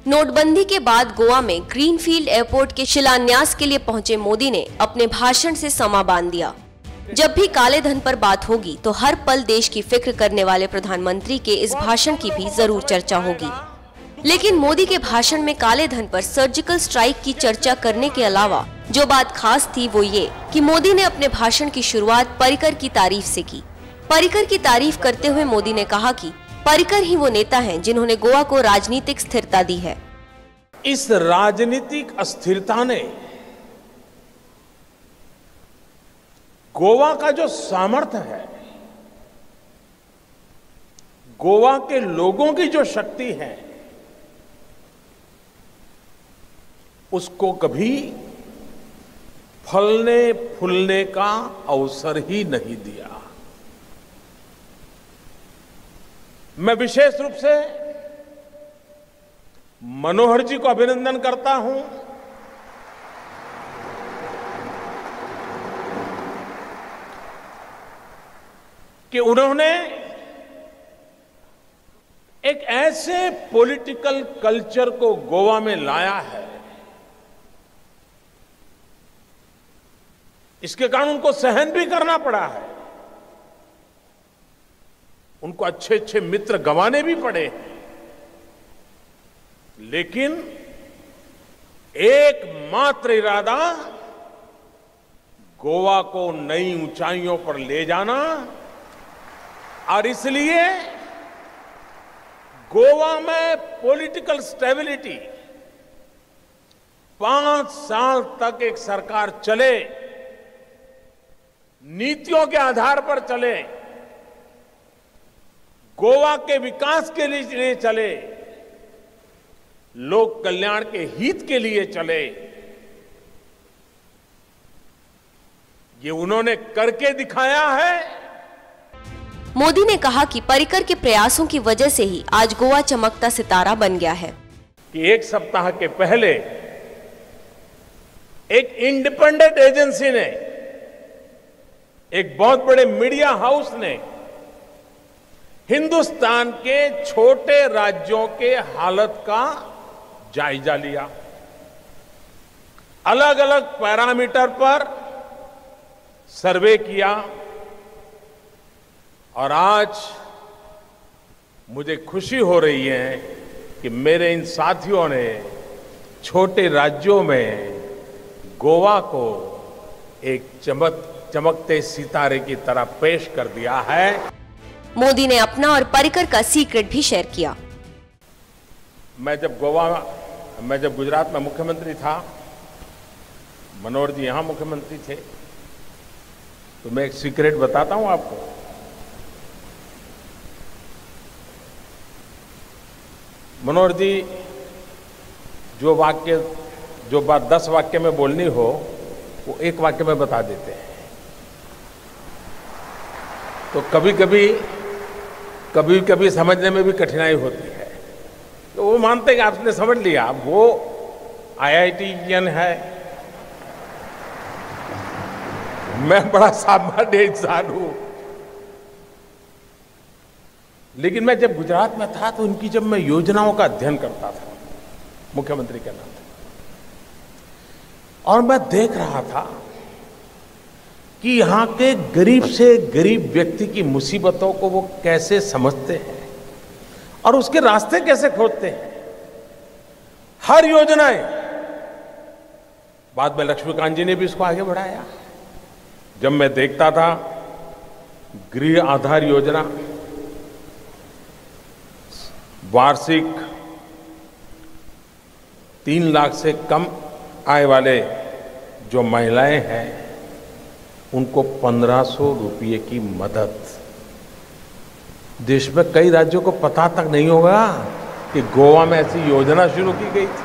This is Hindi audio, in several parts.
नोटबंदी के बाद गोवा में ग्रीनफील्ड एयरपोर्ट के शिलान्यास के लिए पहुंचे मोदी ने अपने भाषण से समा बांध दिया। जब भी काले धन पर बात होगी तो हर पल देश की फिक्र करने वाले प्रधानमंत्री के इस भाषण की भी जरूर चर्चा होगी। लेकिन मोदी के भाषण में काले धन पर सर्जिकल स्ट्राइक की चर्चा करने के अलावा जो बात खास थी वो ये कि मोदी ने अपने भाषण की शुरुआत पर्रिकर की तारीफ से की। पर्रिकर की तारीफ करते हुए मोदी ने कहा कि पर्रिकर ही वो नेता हैं जिन्होंने गोवा को राजनीतिक स्थिरता दी है। इस राजनीतिक अस्थिरता ने गोवा का जो सामर्थ्य है, गोवा के लोगों की जो शक्ति है, उसको कभी फलने फूलने का अवसर ही नहीं दिया। मैं विशेष रूप से मनोहर जी को अभिनंदन करता हूं कि उन्होंने एक ऐसे पॉलिटिकल कल्चर को गोवा में लाया है, इसके कारण उनको सहन भी करना पड़ा है, उनको अच्छे अच्छे मित्र गंवाने भी पड़े, लेकिन एकमात्र इरादा गोवा को नई ऊंचाइयों पर ले जाना। और इसलिए गोवा में पॉलिटिकल स्टेबिलिटी 5 साल तक एक सरकार चले, नीतियों के आधार पर चले, गोवा के विकास के लिए चले, लोक कल्याण के हित के लिए चले, ये उन्होंने करके दिखाया है। मोदी ने कहा कि पर्रिकर के प्रयासों की वजह से ही आज गोवा चमकता सितारा बन गया है। कि एक सप्ताह के पहले एक इंडिपेंडेंट एजेंसी ने, एक बहुत बड़े मीडिया हाउस ने हिंदुस्तान के छोटे राज्यों के हालत का जायजा लिया, अलग अलग पैरामीटर पर सर्वे किया, और आज मुझे खुशी हो रही है कि मेरे इन साथियों ने छोटे राज्यों में गोवा को एक चमकते सितारे की तरह पेश कर दिया है। मोदी ने अपना और पर्रिकर का सीक्रेट भी शेयर किया। मैं जब गुजरात में मुख्यमंत्री था, मनोहर जी यहां मुख्यमंत्री थे, तो मैं एक सीक्रेट बताता हूं आपको। मनोहर जी जो बात 10 वाक्य में बोलनी हो वो 1 वाक्य में बता देते हैं। तो कभी कभी समझने में भी कठिनाई होती है, तो वो मानते हैं कि आपने समझ लिया, वो IITian है, मैं बड़ा सामान्य इंसान हूं। लेकिन मैं जब गुजरात में था तो जब मैं योजनाओं का अध्ययन करता था मुख्यमंत्री के नाते, और मैं देख रहा था कि यहां के गरीब से गरीब व्यक्ति की मुसीबतों को वो कैसे समझते हैं और उसके रास्ते कैसे खोजते हैं। हर योजनाएं, बाद में लक्ष्मीकांत जी ने भी इसको आगे बढ़ाया। जब मैं देखता था गृह आधार योजना, वार्षिक 3 लाख से कम आय वाले जो महिलाएं हैं उनको 1500 रुपये की मदद। देश में कई राज्यों को पता तक नहीं होगा कि गोवा में ऐसी योजना शुरू की गई थी।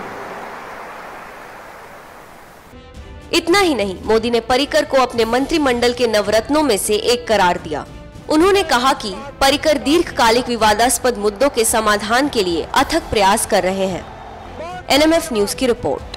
इतना ही नहीं, मोदी ने पर्रिकर को अपने मंत्रिमंडल के नवरत्नों में से एक करार दिया। उन्होंने कहा कि पर्रिकर दीर्घकालिक विवादास्पद मुद्दों के समाधान के लिए अथक प्रयास कर रहे हैं। NMF न्यूज की रिपोर्ट।